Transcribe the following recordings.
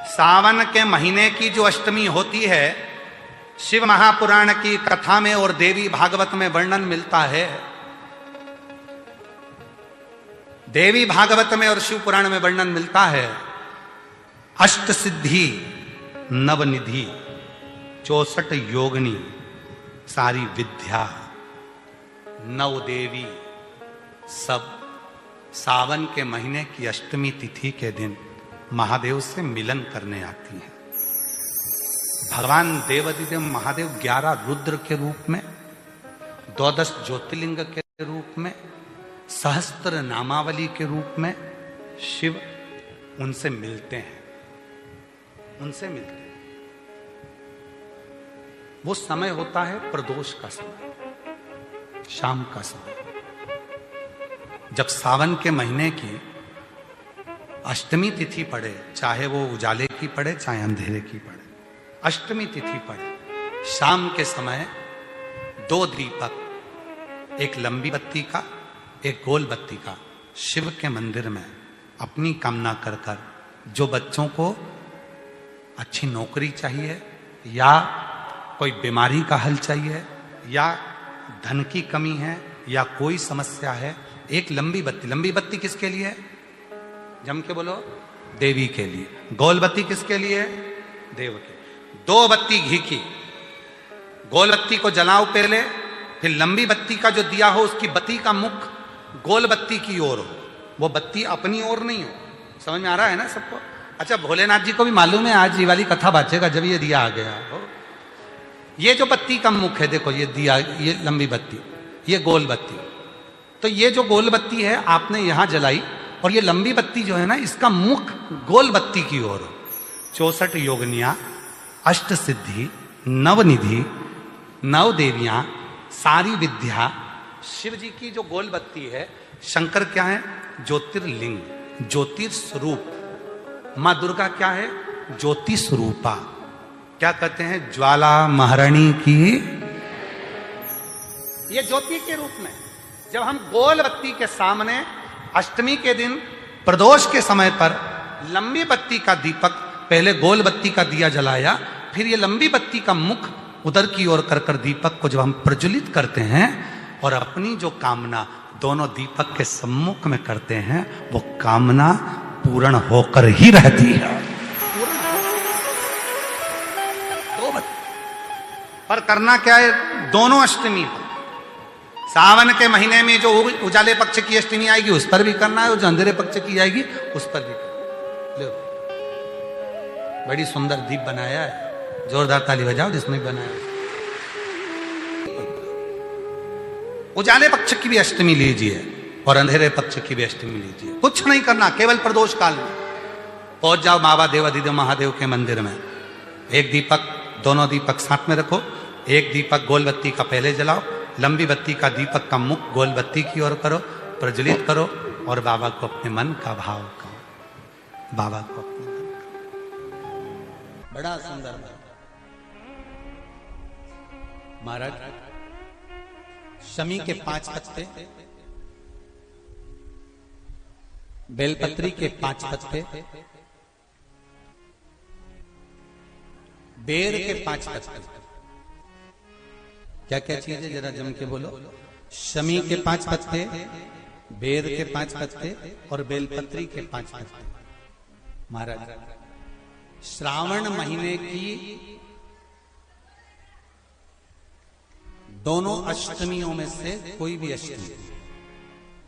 सावन के महीने की जो अष्टमी होती है, शिव महापुराण की कथा में और देवी भागवत में वर्णन मिलता है। देवी भागवत में और शिव पुराण में वर्णन मिलता है, अष्ट सिद्धि नवनिधि 64 योगिनी सारी विद्या नव देवी सब सावन के महीने की अष्टमी तिथि के दिन महादेव से मिलन करने आती हैं। भगवान देवाधिदेव महादेव 11 रुद्र के रूप में, 12 ज्योतिर्लिंग के रूप में, सहस्त्र नामावली के रूप में शिव उनसे मिलते हैं, उनसे मिलते हैं। वो समय होता है प्रदोष का समय, शाम का समय, जब सावन के महीने की अष्टमी तिथि पड़े, चाहे वो उजाले की पड़े चाहे अंधेरे की पड़े, अष्टमी तिथि पड़े, शाम के समय 2 दीपक, एक लंबी बत्ती का एक गोल बत्ती का, शिव के मंदिर में अपनी कामना कर कर, जो बच्चों को अच्छी नौकरी चाहिए या कोई बीमारी का हल चाहिए या धन की कमी है या कोई समस्या है, एक लंबी बत्ती किसके लिए है? जम के बोलो, देवी के लिए। गोल बत्ती किसके लिए है? देव के। 2 बत्ती घी की, गोल बत्ती को जलाओ पहले, फिर लंबी बत्ती का जो दिया हो उसकी बत्ती का मुख गोल बत्ती की ओर हो, वो बत्ती अपनी ओर नहीं हो। समझ में आ रहा है ना सबको? अच्छा, भोलेनाथ जी को भी मालूम है आज ये वाली कथा बाचेगा जब ये दिया आ गया हो। ये जो बत्ती का मुख है, देखो ये दिया, ये लंबी बत्ती, ये गोल बत्ती, तो ये जो गोल बत्ती है आपने यहां जलाई और ये लंबी बत्ती जो है ना, इसका मुख गोल बत्ती की ओर हो। 64 योगिनियां, अष्ट सिद्धि, नवनिधि, 9 देवियां, सारी विद्या, शिव जी की जो गोल बत्ती है, शंकर क्या है? ज्योतिर्लिंग, ज्योतिर्स्वरूप। मां दुर्गा क्या है? ज्योति स्वरूपा। क्या कहते हैं? ज्वाला महारानी की। ये ज्योति के रूप में जब हम गोल बत्ती के सामने अष्टमी के दिन प्रदोष के समय पर लंबी बत्ती का दीपक, पहले गोल बत्ती का दिया जलाया, फिर ये लंबी बत्ती का मुख उधर की ओर कर कर दीपक को जब हम प्रज्वलित करते हैं और अपनी जो कामना दोनों दीपक के सम्मुख में करते हैं, वो कामना पूर्ण होकर ही रहती है। पर करना क्या है? दोनों अष्टमी पर, सावन के महीने में जो उजाले पक्ष की अष्टमी आएगी उस पर भी करना है, और जो अंधेरे पक्ष की आएगी उस पर भी करना है। बड़ी सुंदर दीप बनाया है, जोरदार ताली बजाओ जिसने बनाया। उजाले पक्ष की भी अष्टमी लीजिए और अंधेरे पक्ष की भी अष्टमी लीजिए, कुछ नहीं करना, केवल प्रदोष काल में पहुंच जाओ बाबा देवाधिदेव महादेव के मंदिर में। एक दीपक, दोनों दीपक साथ में रखो, एक दीपक गोल बत्ती का पहले जलाओ, लंबी बत्ती का दीपक का मुख गोल बत्ती की ओर करो, प्रज्वलित करो और बाबा को अपने मन का भाव करो, बाबा को अपने मन का। बड़ा सुंदर महाराज, शमी के 5 पत्ते, बेलपत्री के 5 पत्ते, बेर के 5 पत्ते। क्या क्या चीज है जरा जम के बोलो? शमी के 5 पत्ते, बेर के 5 पत्ते और बेलपत्री के 5 पत्ते। महाराज, श्रावण महीने की दोनों अष्टमियों में से कोई भी अष्टमी,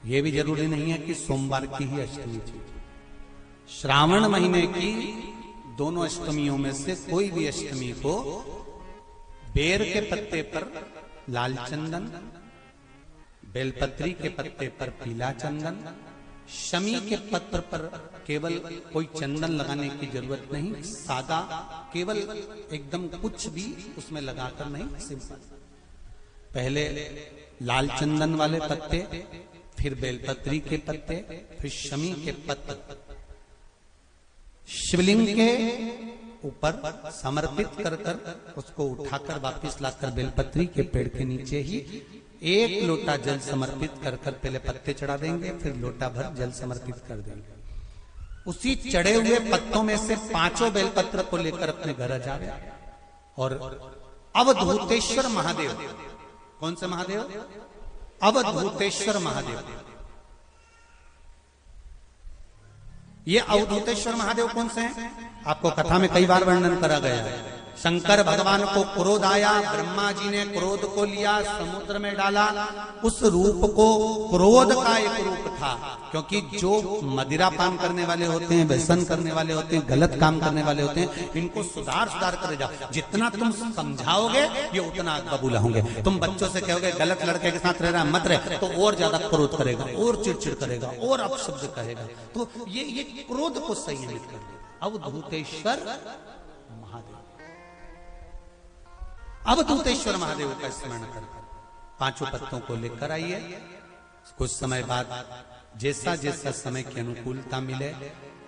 यह भी जरूरी नहीं है कि सोमवार की ही अष्टमी थी, श्रावण महीने की दोनों अष्टमियों में से कोई भी अष्टमी को बेर के पत्ते पर लाल चंदन, बेलपत्री के पत्ते पर पीला चंदन, शमी के पत्र पर केवल कोई चंदन लगाने की जरूरत नहीं, सादा, केवल एकदम कुछ भी उसमें लगाकर नहीं, सिंपल। पहले लाल चंदन वाले पत्ते, फिर बेलपत्री के पत्ते, फिर शमी के पत्ते शिवलिंग के ऊपर समर्पित कर कर उसको उठाकर वापस लाकर बेलपत्री के पेड़ के नीचे ही 1 लोटा जल समर्पित कर कर पहले पत्ते चढ़ा देंगे, फिर लोटा भर जल समर्पित कर देंगे। उसी चढ़े हुए पत्तों में से 5 बेलपत्र को लेकर अपने घर आ जावे और अवधूतेश्वर महादेव, कौन से महादेव? अवधूतेश्वर महादेव। ये अवधूतेश्वर महादेव कौन से हैं? आपको कथा में कई बार वर्णन करा गया है। शंकर भगवान को क्रोध आया, ब्रह्मा जी ने क्रोध को लिया, समुद्र में डाला। उस रूप को क्रोध का एक रूप था, क्योंकि जो मदिरा पान करने वाले होते हैं, व्यसन करने वाले होते हैं, गलत काम करने वाले होते हैं, इनको सुधार करे जाओ। जितना तुम समझाओगे ये उतना बबूला होंगे। तुम बच्चों से कहोगे गलत लड़के के साथ रह रहा मत रहे, तो और ज्यादा क्रोध करेगा, और चिड़चिड़ करेगा, और अपशब्द कहेगा। तो ये क्रोध को संयमित कर देगा। अवधूतेश्वर महादेव, अवधूतेश्वर महादेव का स्मरण कर 5 पत्तों को लेकर आइए। कुछ समय बाद जैसा जैसा समय की अनुकूलता मिले,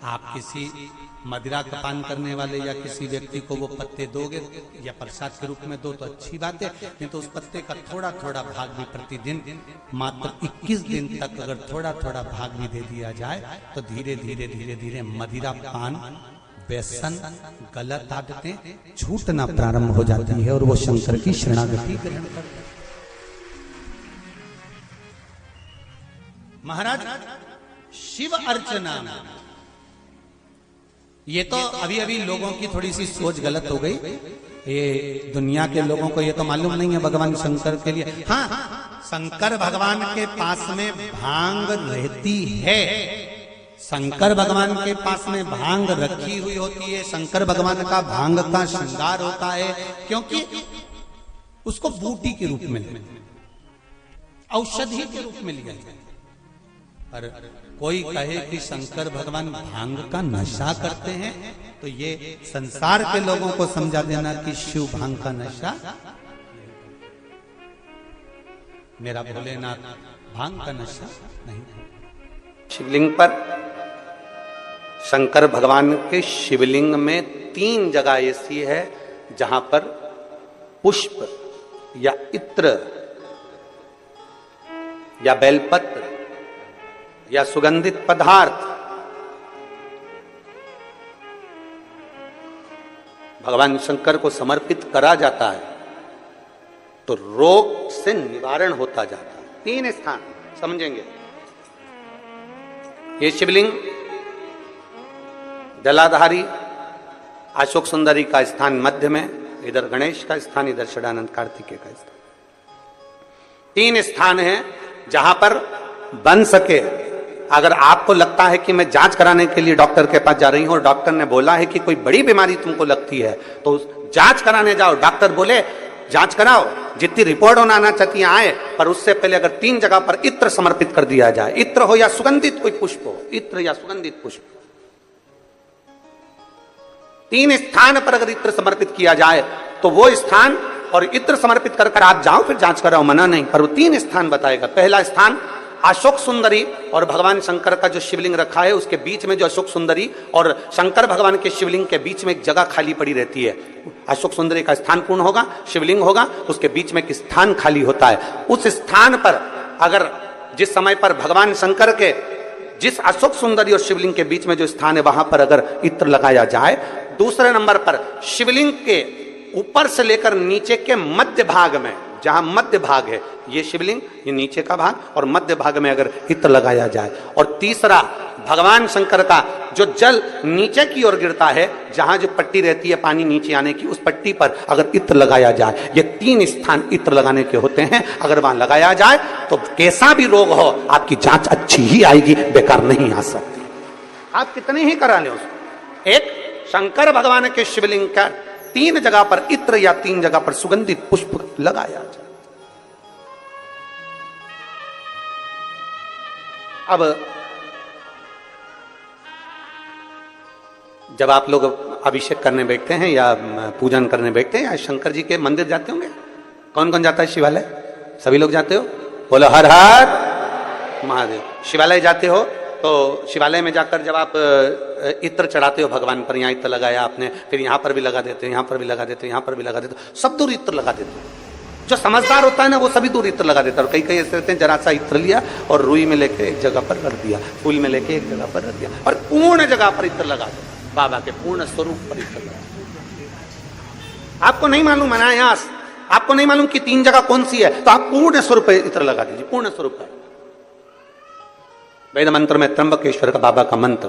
आप किसी मदिरा का पान करने वाले या किसी व्यक्ति को वो पत्ते दोगे या प्रसाद के रूप में दो तो अच्छी बात है, नहीं तो उस पत्ते का थोड़ा थोड़ा भाग भी प्रतिदिन मात्र 21 दिन तक अगर थोड़ा थोड़ा भाग भी दे दिया जाए तो धीरे धीरे धीरे धीरे मदिरा पान, व्यसन, गलत आदतें छूटना प्रारंभ हो जाती है और वो शंकर की शरणागति ग्रहण करते हैं। महाराज शिव अर्चना, ये तो अभी अभी लोगों की थोड़ी सी सोच गलत हो गई। ये दुनिया के लोगों को ये तो मालूम नहीं है भगवान शंकर के लिए। हाँ, शंकर भगवान के पास में भांग रहती है, शंकर भगवान के पास में भांग रखी हुई होती है। शंकर भगवान का भांग का श्रृंगार होता है, क्योंकि उसको बूटी के रूप में, औषधि के रूप में लिया जाए। पर कोई कहे कि शंकर भगवान भांग का नशा करते हैं, तो ये संसार के लोगों को समझा देना कि शिव भांग का नशा, मेरा भोलेनाथ भांग का नशा नहीं। शिवलिंग पर, शंकर भगवान के शिवलिंग में 3 जगह ऐसी है जहां पर पुष्प या इत्र या बेलपत्र या सुगंधित पदार्थ भगवान शंकर को समर्पित करा जाता है तो रोग से निवारण होता जाता है। 3 स्थान समझेंगे। ये शिवलिंग जलाधारी अशोक सुंदरी का स्थान मध्य में, इधर गणेश का स्थान, इधर षडानंद कार्तिकेय का स्थान। 3 स्थान हैं जहां पर बन सके। अगर आपको लगता है कि मैं जांच कराने के लिए डॉक्टर के पास जा रही हूं और डॉक्टर ने बोला है कि कोई बड़ी बीमारी तुमको लगती है तो जांच कराने जाओ, डॉक्टर बोले जांच कराओ, जितनी रिपोर्ट होना आना चाहती है आए, पर उससे पहले अगर 3 जगह पर इत्र समर्पित कर दिया जाए, इत्र हो या सुगंधित कोई पुष्प हो, इत्र या सुगंधित पुष्प, 3 स्थान पर अगर इत्र समर्पित किया जाए तो वो स्थान, और इत्र समर्पित कर आप जाओ फिर जांच कराओ, मना नहीं, पर वो 3 स्थान बताएगा। पहला स्थान अशोक सुंदरी और भगवान शंकर का जो शिवलिंग रखा है उसके बीच में जो अशोक सुंदरी और शंकर भगवान के शिवलिंग के बीच में एक जगह खाली पड़ी रहती है। अशोक सुंदरी का स्थान पूर्ण होगा, शिवलिंग होगा, उसके बीच में एक स्थान खाली होता है। उस स्थान पर अगर जिस समय पर भगवान शंकर के जिस अशोक सुंदरी और शिवलिंग के बीच में जो स्थान है वहां पर अगर इत्र लगाया जाए, दूसरे नंबर पर शिवलिंग के ऊपर से लेकर नीचे के मध्य भाग में, जहां मध्य भाग है ये शिवलिंग, ये नीचे का भाग, और मध्य भाग में अगर इत्र लगाया जाए, और तीसरा भगवान शंकर का जो जल नीचे की ओर गिरता है, जहां जो पट्टी रहती है पानी नीचे आने की, उस पट्टी पर अगर इत्र लगाया जाए, ये 3 स्थान इत्र लगाने के होते हैं। अगर वहां लगाया जाए तो कैसा भी रोग हो आपकी जांच अच्छी ही आएगी, बेकार नहीं आ सकती। आप कितने ही करा लें उसको। एक शंकर भगवान के शिवलिंग का 3 जगह पर इत्र या 3 जगह पर सुगंधित पुष्प लगाया जाए। अब जब आप लोग अभिषेक करने बैठते हैं या पूजन करने बैठते हैं या शंकर जी के मंदिर जाते होंगे, कौन कौन जाता है शिवालय? सभी लोग जाते हो? बोलो हर हर महादेव। शिवालय जाते हो तो शिवालय में जाकर जब आप इत्र चढ़ाते हो भगवान पर, यहाँ इत्र लगाया आपने, फिर यहाँ पर भी लगा देते हो, यहाँ पर भी लगा देते हो, यहाँ पर भी लगा देते हो, सब दूर इत्र लगा देते हो। जो समझदार होता है ना वो सभी दूर इत्र लगा देता है। और कई कई ऐसे रहते हैं जरा सा इत्र लिया और रुई में लेके एक जगह पर रख दिया, फूल में लेके एक जगह पर रख दिया और पूर्ण जगह पर इत्र लगा दिया, बाबा के पूर्ण स्वरूप पर इत्र लगा दिया। आपको नहीं मालूम अनायास, आपको नहीं मालूम कि 3 जगह कौन सी है, तो आप पूर्ण स्वरूप पर इत्र लगा दीजिए, पूर्ण स्वरूप पर। वेद मंत्र में त्र्यंबकेश्वर का बाबा का मंत्र